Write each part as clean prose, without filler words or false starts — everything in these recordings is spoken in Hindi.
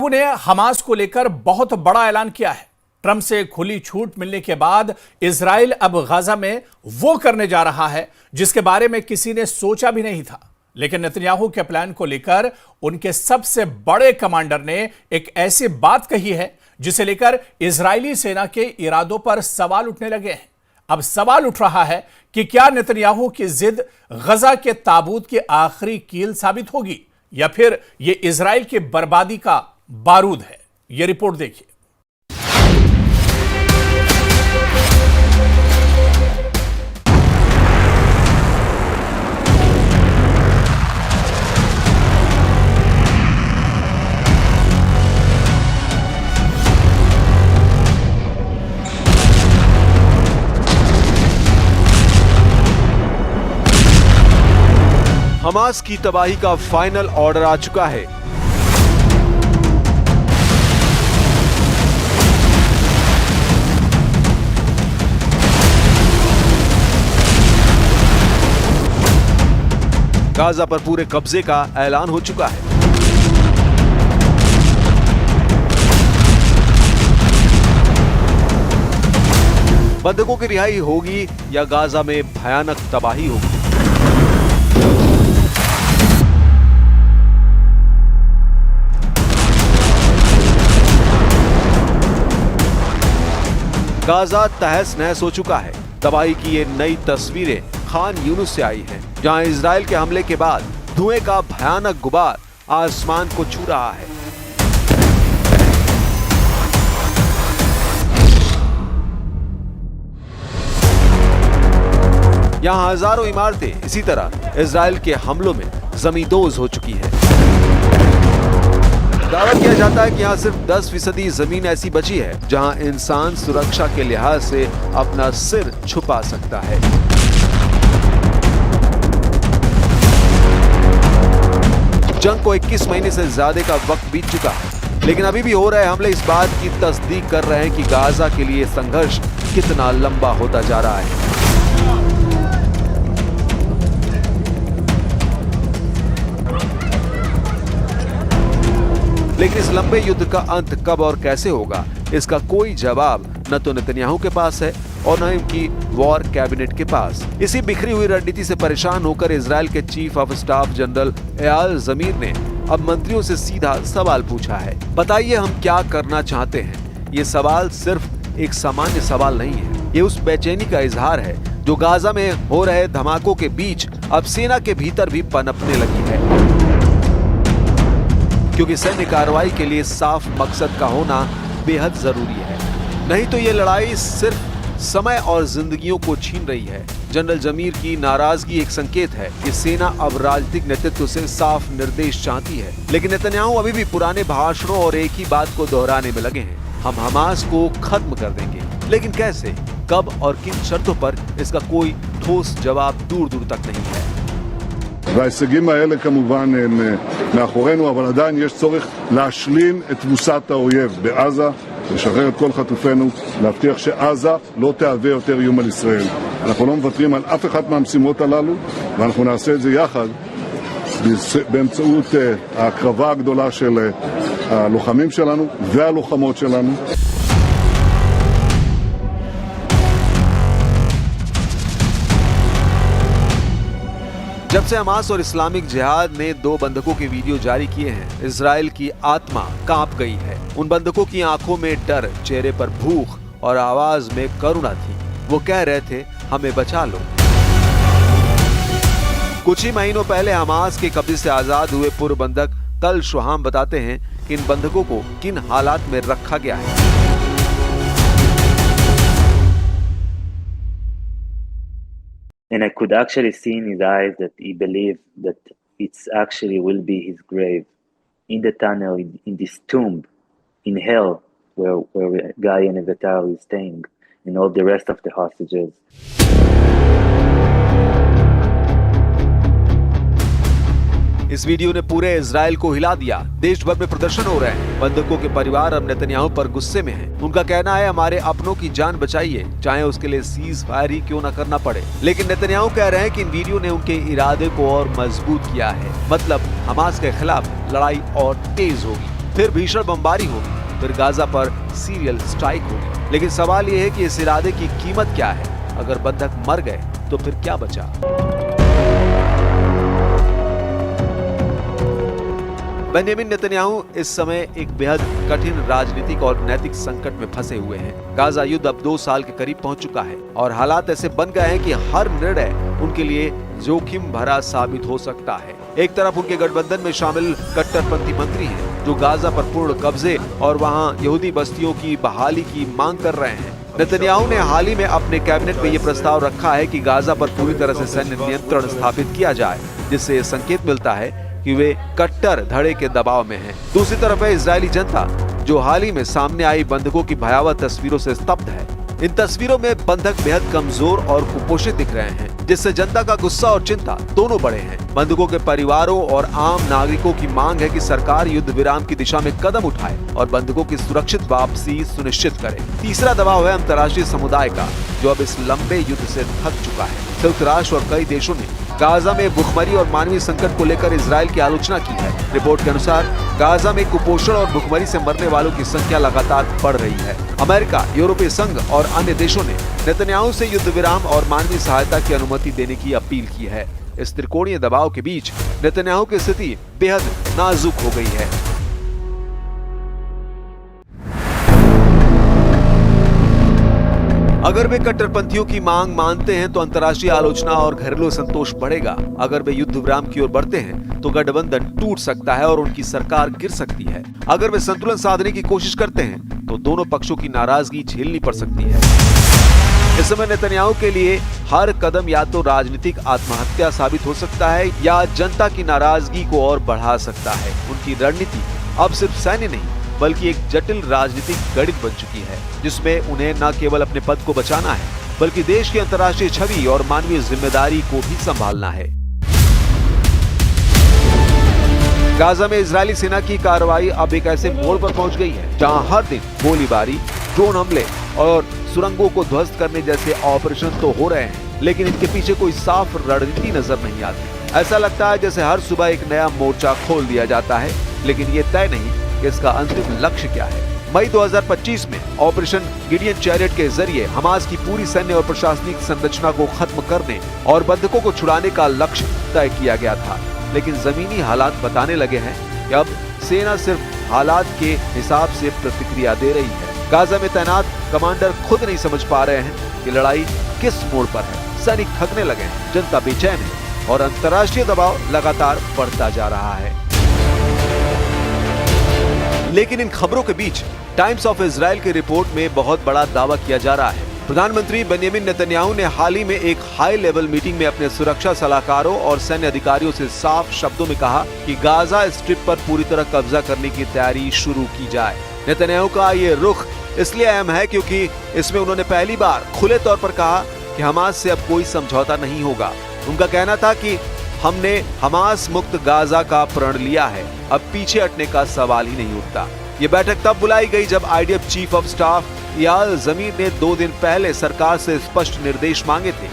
नेतन्याहू ने हमास को लेकर बहुत बड़ा ऐलान किया है। ट्रंप से खुली छूट मिलने के बाद इजराइल अब गाजा में वो करने जा रहा है जिसके बारे में किसी ने सोचा भी नहीं था। लेकिन नेतन्याहू के प्लान को लेकर उनके सबसे बड़े कमांडर ने एक ऐसी बात कही है जिसे लेकर इजरायली सेना के इरादों पर सवाल उठने लगे हैं। अब सवाल उठ रहा है कि क्या नेतन्याहू की जिद गजा के ताबूत की आखिरी कील साबित होगी या फिर यह इजराइल की बर्बादी का बारूद है। यह रिपोर्ट देखिए। हमास की तबाही का फाइनल ऑर्डर आ चुका है। गाजा पर पूरे कब्जे का ऐलान हो चुका है। बंधकों की रिहाई होगी या गाजा में भयानक तबाही होगी। गाजा तहस नहस हो चुका है। तबाही की ये नई तस्वीरें खान यूनुस से आई हैं, जहां इजराइल के हमले के बाद धुएं का भयानक गुबार आसमान को छू रहा है। यहां हजारों इमारतें इसी तरह इजराइल के हमलों में जमींदोज हो चुकी है। दावा किया जाता है कि यहाँ सिर्फ 10% जमीन ऐसी बची है जहाँ इंसान सुरक्षा के लिहाज से अपना सिर छुपा सकता है। जंग को 21 महीने से ज्यादा का वक्त बीत चुका है, लेकिन अभी भी हो रहे हमले इस बात की तस्दीक कर रहे हैं कि गाजा के लिए संघर्ष कितना लंबा होता जा रहा है। लेकिन इस लंबे युद्ध का अंत कब और कैसे होगा, इसका कोई जवाब न तो नेतन्याहू के पास है और न इनकी वॉर कैबिनेट के पास। इसी बिखरी हुई रणनीति से परेशान होकर इजराइल के chief of staff general Eyal Zamir ने अब मंत्रियों से सीधा सवाल पूछा है, बताइए हम क्या करना चाहते हैं। ये सवाल सिर्फ एक सामान्य सवाल नहीं है, ये उस बेचैनी का इजहार है जो गाजा में हो रहे धमाकों के बीच अब सेना के भीतर भी पनपने लगी है। क्योंकि सैन्य कार्रवाई के लिए साफ मकसद का होना बेहद जरूरी है, नहीं तो ये लड़ाई सिर्फ समय और जिंदगियों को छीन रही है। जनरल जमीर की नाराजगी एक संकेत है कि सेना अब राजनीतिक नेतृत्व से साफ निर्देश चाहती है। लेकिन नेतन्याहू अभी भी पुराने भाषणों और एक ही बात को दोहराने में लगे हैं, हम हमास को खत्म कर देंगे। लेकिन कैसे, कब और किन शर्तों पर, इसका कोई ठोस जवाब दूर दूर तक नहीं है। וההישגים האלה כמובן הם מאחורינו, אבל עדיין יש צורך להשלים את תבוסת האויב בעזה, לשחרר את כל חטופינו, להבטיח שעזה לא תהווה יותר איום על ישראל. אנחנו לא מוותרים על אף אחת מהמשימות הללו, ואנחנו נעשה את זה יחד באמצעות ההקרבה הגדולה של הלוחמים שלנו והלוחמות שלנו. जब से हमास और इस्लामिक जिहाद ने 2 बंधकों के वीडियो जारी किए हैं, इजराइल की आत्मा कांप गई है। उन बंधकों की आंखों में डर, चेहरे पर भूख और आवाज में करुणा थी। वो कह रहे थे, हमें बचा लो। कुछ ही महीनों पहले हमास के कब्जे से आजाद हुए पूर्व बंधक तल शुहाम बताते हैं कि इन बंधकों को किन हालात में रखा गया है। And I could actually see in his eyes that he believed that it's actually will be his grave in the tunnel, in this tomb, in hell, where Guy and Evitar is staying, and all the rest of the hostages. इस वीडियो ने पूरे इजराइल को हिला दिया। देश भर में प्रदर्शन हो रहे हैं। बंधकों के परिवार अब नेतन्याहू पर गुस्से में हैं। उनका कहना है, हमारे अपनों की जान बचाइए, चाहे उसके लिए सीज फायर ही क्यों न करना पड़े। लेकिन नेतन्याहू कह रहे हैं कि इन वीडियो ने उनके इरादे को और मजबूत किया है, मतलब हमास के खिलाफ लड़ाई और तेज होगी। फिर भीषण बमबारी होगी, फिर गाजा पर सीरियल स्ट्राइक होगी। लेकिन सवाल यह है कि इस इरादे की कीमत क्या है? अगर बंधक मर गए तो फिर क्या बचा? बेंजामिन नेतन्याहू इस समय एक बेहद कठिन राजनीतिक और नैतिक संकट में फंसे हुए हैं। गाजा युद्ध अब 2 साल के करीब पहुंच चुका है और हालात ऐसे बन गए हैं कि हर निर्णय उनके लिए जोखिम भरा साबित हो सकता है। एक तरफ उनके गठबंधन में शामिल कट्टरपंथी मंत्री हैं जो गाजा पर पूर्ण कब्जे और वहां यहूदी बस्तियों की बहाली की मांग कर रहे हैं। नेतन्याहू ने हाल ही में अपने कैबिनेट में यह प्रस्ताव रखा है कि गाजा पर पूरी तरह से सैन्य नियंत्रण स्थापित किया जाए, जिससे ये संकेत मिलता है कि वे कट्टर धड़े के दबाव में हैं। दूसरी तरफ है इजरायली जनता, जो हाल ही में सामने आई बंधकों की भयावह तस्वीरों से स्तब्ध है। इन तस्वीरों में बंधक बेहद कमजोर और कुपोषित दिख रहे हैं, जिससे जनता का गुस्सा और चिंता दोनों बढ़े हैं। बंधकों के परिवारों और आम नागरिकों की मांग है कि सरकार युद्ध विराम की दिशा में कदम उठाए और बंधकों की सुरक्षित वापसी सुनिश्चित करे। तीसरा दबाव है अंतर्राष्ट्रीय समुदाय का, जो अब इस लंबे युद्ध से थक चुका है। संयुक्त राष्ट्र और कई देशों ने गाजा में भुखमरी और मानवीय संकट को लेकर इजराइल की आलोचना की है। रिपोर्ट के अनुसार गाजा में कुपोषण और भुखमरी से मरने वालों की संख्या लगातार बढ़ रही है। अमेरिका, यूरोपीय संघ और अन्य देशों ने नेतन्याहू से युद्ध विराम और मानवीय सहायता की अनुमति देने की अपील की है। इस त्रिकोणीय दबाव के बीच नेतन्याहू की स्थिति बेहद नाजुक हो गई है। अगर वे कट्टरपंथियों की मांग मानते हैं तो अंतर्राष्ट्रीय आलोचना और घरेलू संतोष बढ़ेगा। अगर वे युद्ध विराम की ओर बढ़ते हैं तो गठबंधन टूट सकता है और उनकी सरकार गिर सकती है। अगर वे संतुलन साधने की कोशिश करते हैं तो दोनों पक्षों की नाराजगी झेलनी पड़ सकती है। इस समय नेतन्याहू के लिए हर कदम या तो राजनीतिक आत्महत्या साबित हो सकता है या जनता की नाराजगी को और बढ़ा सकता है। उनकी रणनीति अब सिर्फ सैन्य नहीं बल्कि एक जटिल राजनीतिक गणित बन चुकी है, जिसमें उन्हें न केवल अपने पद को बचाना है बल्कि देश की अंतर्राष्ट्रीय छवि और मानवीय जिम्मेदारी को भी संभालना है। गाजा में इजरायली सेना की कार्रवाई अब एक ऐसे मोड़ पर पहुंच गई है जहां हर दिन गोलीबारी, ड्रोन हमले और सुरंगों को ध्वस्त करने जैसे ऑपरेशन तो हो रहे हैं, लेकिन इनके पीछे कोई साफ रणनीति नजर नहीं आती। ऐसा लगता है जैसे हर सुबह एक नया मोर्चा खोल दिया जाता है, लेकिन ये तय नहीं कि इसका अंतिम लक्ष्य क्या है। मई 2025 में ऑपरेशन गिडियन चैरियट के जरिए हमास की पूरी सैन्य और प्रशासनिक संरचना को खत्म करने और बंधकों को छुड़ाने का लक्ष्य तय किया गया था, लेकिन जमीनी हालात बताने लगे हैं कि अब सेना सिर्फ हालात के हिसाब से प्रतिक्रिया दे रही है। गाजा में तैनात कमांडर खुद नहीं समझ पा रहे हैं कि लड़ाई किस मोड़ पर है। सैनिक थकने लगे हैं, जनता बेचैन है और अंतर्राष्ट्रीय दबाव लगातार बढ़ता जा रहा है। लेकिन इन खबरों के बीच टाइम्स ऑफ इजराइल की रिपोर्ट में बहुत बड़ा दावा किया जा रहा है। प्रधानमंत्री बेंजामिन नेतन्याहू ने हाल ही में एक हाई लेवल मीटिंग में अपने सुरक्षा सलाहकारों और सैन्य अधिकारियों से साफ शब्दों में कहा कि गाजा स्ट्रिप पर पूरी तरह कब्जा करने की तैयारी शुरू की जाए। नेतन्याहू का ये रुख इसलिए अहम है क्योंकि इसमें उन्होंने पहली बार खुले तौर पर कहा कि हमास से अब कोई समझौता नहीं होगा। उनका कहना था कि हमने हमास मुक्त गाजा का प्रण लिया है, अब पीछे हटने का सवाल ही नहीं उठता। ये बैठक तब बुलाई गई जब IDF chief of staff Eyal Zamir ने 2 दिन पहले सरकार से स्पष्ट निर्देश मांगे थे।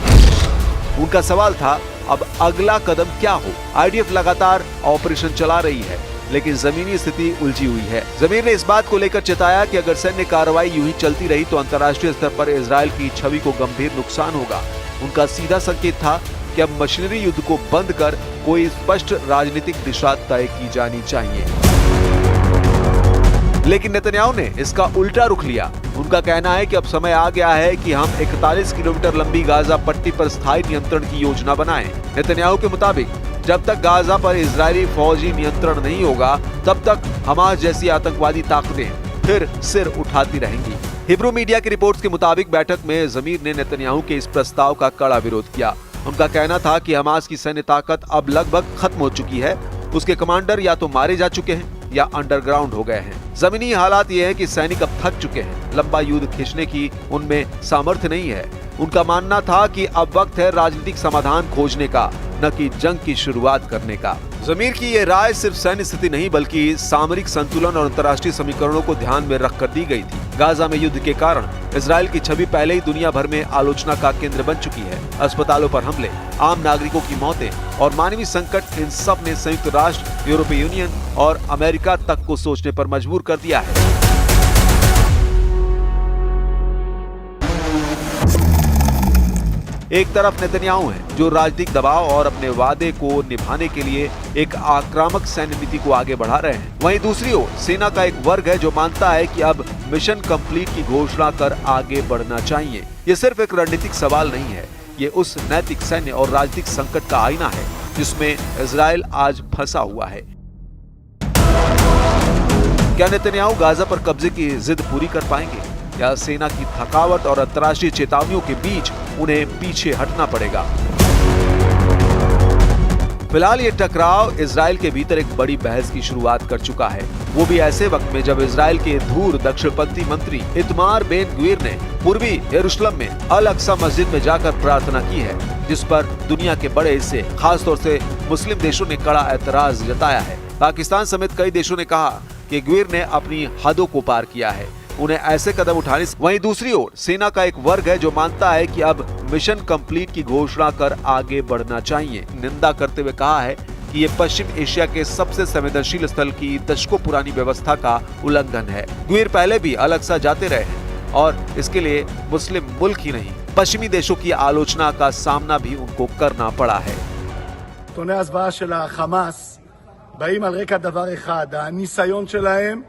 उनका सवाल था अब अगला कदम क्या हो। आईडीएफ लगातार ऑपरेशन चला रही है, लेकिन जमीनी स्थिति उलझी हुई है। ज़मीर ने इस बात को लेकर चेताया कि अगर सैन्य कार्रवाई यूं ही चलती रही तो अंतर्राष्ट्रीय स्तर पर इजराइल की छवि को गंभीर नुकसान होगा। उनका सीधा संकेत था कि अब मशीनरी युद्ध को बंद कर कोई स्पष्ट राजनीतिक दिशा तय की जानी चाहिए। लेकिन नेतन्याहू ने इसका उल्टा रुख लिया। उनका कहना है कि अब समय आ गया है कि हम 41 किलोमीटर लंबी गाजा पट्टी पर स्थायी नियंत्रण की योजना बनाएं। नेतन्याहू के मुताबिक जब तक गाजा पर इजरायली फौजी नियंत्रण नहीं होगा तब तक हमास जैसी आतंकवादी ताकतें फिर सिर उठाती रहेंगी। हिब्रू मीडिया की रिपोर्ट्स के मुताबिक बैठक में ज़मीर ने नेतन्याहू के इस प्रस्ताव का कड़ा विरोध किया। उनका कहना था कि हमास की सैन्य ताकत अब लगभग खत्म हो चुकी है, उसके कमांडर या तो मारे जा चुके हैं या अंडरग्राउंड हो गए हैं। जमीनी हालात ये है कि सैनिक अब थक चुके हैं, लंबा युद्ध खींचने की उनमें सामर्थ्य नहीं है। उनका मानना था कि अब वक्त है राजनीतिक समाधान खोजने का, न कि जंग की शुरुआत करने का। ज़मीर की ये राय सिर्फ सैन्य स्थिति नहीं बल्कि सामरिक संतुलन और अंतर्राष्ट्रीय समीकरणों को ध्यान में रखकर दी गई थी। गाजा में युद्ध के कारण इजराइल की छवि पहले ही दुनिया भर में आलोचना का केंद्र बन चुकी है। अस्पतालों पर हमले, आम नागरिकों की मौतें और मानवीय संकट, इन सब ने संयुक्त राष्ट्र, यूरोपीय यूनियन और अमेरिका तक को सोचने पर मजबूर कर दिया है। एक तरफ नेतन्याहू है जो राजनीतिक दबाव और अपने वादे को निभाने के लिए एक आक्रामक सैन्य नीति को आगे बढ़ा रहे हैं। वहीं दूसरी ओर सेना का एक वर्ग है जो मानता है कि अब मिशन कंप्लीट की घोषणा कर आगे बढ़ना चाहिए। ये सिर्फ एक रणनीतिक सवाल नहीं है, ये उस नैतिक, सैन्य और राजनीतिक संकट का आईना है जिसमें इजराइल आज फंसा हुआ है। क्या नेतन्याहू गाजा पर कब्जे की जिद पूरी कर पाएंगे या सेना की थकावट और अंतर्राष्ट्रीय चेतावनियों के बीच उन्हें पीछे हटना पड़ेगा? फिलहाल ये टकराव इजराइल के भीतर एक बड़ी बहस की शुरुआत कर चुका है, वो भी ऐसे वक्त में जब इजराइल के धूर दक्षिणपंथी मंत्री इतमार बेन ग्वीर ने पूर्वी यरूशलेम में अल अक्सा मस्जिद में जाकर प्रार्थना की है, जिस पर दुनिया के बड़े हिस्से, खासतौर से मुस्लिम देशों ने कड़ा ऐतराज जताया है। पाकिस्तान समेत कई देशों ने कहा कि ग्वीर ने अपनी हदों को पार किया है, उन्हें ऐसे कदम उठाने से। वहीं दूसरी ओर सेना का एक वर्ग है जो मानता है कि अब मिशन कंप्लीट की घोषणा कर आगे बढ़ना चाहिए, निंदा करते हुए कहा है कि ये पश्चिम एशिया के सबसे संवेदनशील स्थल की दशकों पुरानी व्यवस्था का उल्लंघन है। ग्वीर पहले भी अल अक्सा जाते रहे हैं और इसके लिए मुस्लिम मुल्क ही नहीं, पश्चिमी देशों की आलोचना का सामना भी उनको करना पड़ा है। נתוני ההסברה של החמאס באים על רקע דבר אחד, הניסיון שלהם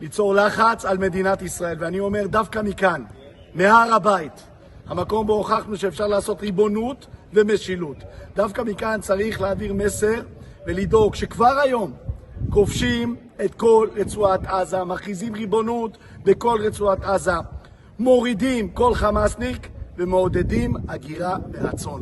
ליצור לחץ על מדינת ישראל, ואני אומר דווקא מכאן, מהר הבית, המקום בו הוכחנו שאפשר לעשות ריבונות ומשילות. דווקא מכאן צריך להעביר מסר ולדאוג שכבר היום כובשים את כל רצועת עזה, מכריזים ריבונות בכל רצועת עזה, מורידים כל חמאסניק ומעודדים הגירה מרצון.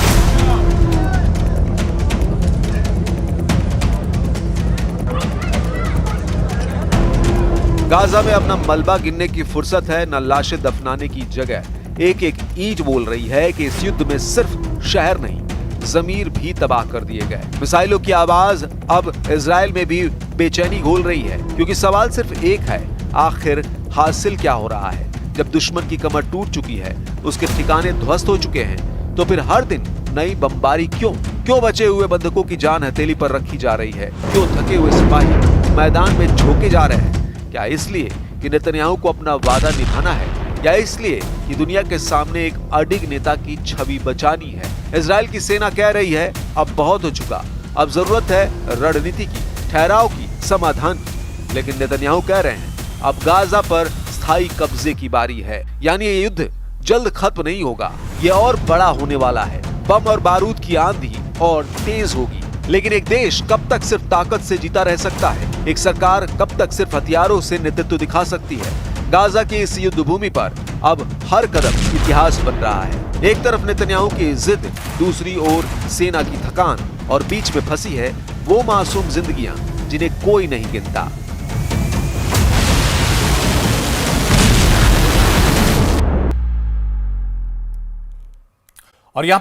गाजा में अब न मलबा गिनने की फुर्सत है, न लाशें दफनाने की जगह। एक एक ईंट बोल रही है कि इस युद्ध में सिर्फ शहर नहीं, जमीर भी तबाह कर दिए गए। मिसाइलों की आवाज अब इजराइल में भी बेचैनी घोल रही है, क्योंकि सवाल सिर्फ एक है, आखिर हासिल क्या हो रहा है? जब दुश्मन की कमर टूट चुकी है, उसके ठिकाने ध्वस्त हो चुके हैं, तो फिर हर दिन नई बमबारी क्यों? क्यों बचे हुए बंधकों की जान हथेली पर रखी जा रही है? क्यों थके हुए सिपाही मैदान में झोंके जा रहे हैं? क्या इसलिए कि नेतन्याहू को अपना वादा निभाना है, या इसलिए कि दुनिया के सामने एक अडिग नेता की छवि बचानी है? इजराइल की सेना कह रही है अब बहुत हो चुका, अब जरूरत है रणनीति की, ठहराव की, समाधान की। लेकिन नेतन्याहू कह रहे हैं अब गाजा पर स्थायी कब्जे की बारी है, यानी ये युद्ध जल्द खत्म नहीं होगा, ये और बड़ा होने वाला है। बम और बारूद की आंधी और तेज होगी। लेकिन एक देश कब तक सिर्फ ताकत से जीता रह सकता है? एक सरकार कब तक सिर्फ हथियारों से नेतृत्व दिखा सकती है? गाजा की इस युद्ध भूमि पर अब हर कदम इतिहास बन रहा है। एक तरफ नेतन्याहू की जिद, दूसरी ओर सेना की थकान, और बीच में फंसी है वो मासूम जिंदगियां जिन्हें कोई नहीं गिनता। और यहाँ